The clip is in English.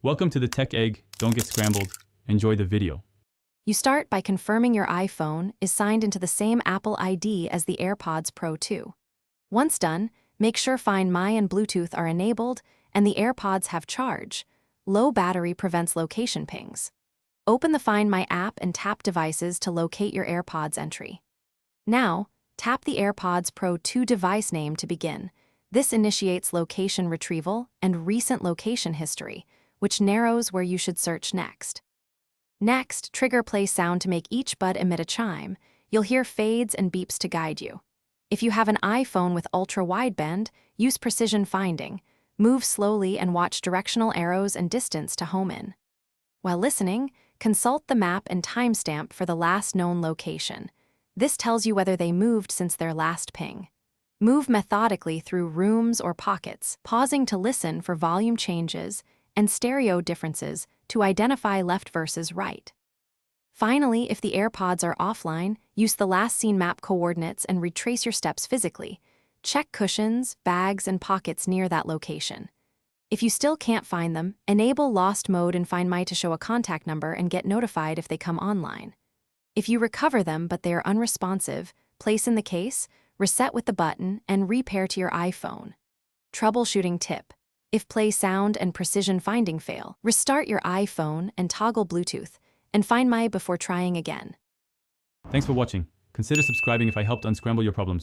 Welcome to the Tech Egg. Don't get scrambled. Enjoy the video. You start by confirming your iPhone is signed into the same Apple ID as the AirPods Pro 2. Once done, make sure Find My and Bluetooth are enabled and the AirPods have charge. Low battery prevents location pings. Open the Find My app and tap Devices to locate your AirPods entry. Now, tap the AirPods Pro 2 device name to begin. This initiates location retrieval and recent location history, which narrows where you should search next. Next, trigger play sound to make each bud emit a chime. You'll hear fades and beeps to guide you. If you have an iPhone with ultra-wideband, use precision finding. Move slowly and watch directional arrows and distance to home in. While listening, consult the map and timestamp for the last known location. This tells you whether they moved since their last ping. Move methodically through rooms or pockets, pausing to listen for volume changes and stereo differences to identify left versus right. Finally, if the AirPods are offline, use the last seen map coordinates and retrace your steps physically. Check cushions, bags, and pockets near that location. If you still can't find them, enable Lost Mode in Find My to show a contact number and get notified if they come online. If you recover them but they are unresponsive, place in the case, reset with the button, and repair to your iPhone. Troubleshooting tip. If play sound and precision finding fail, restart your iPhone and toggle Bluetooth, and Find My before trying again. Thanks for watching. Consider subscribing if I helped unscramble your problems.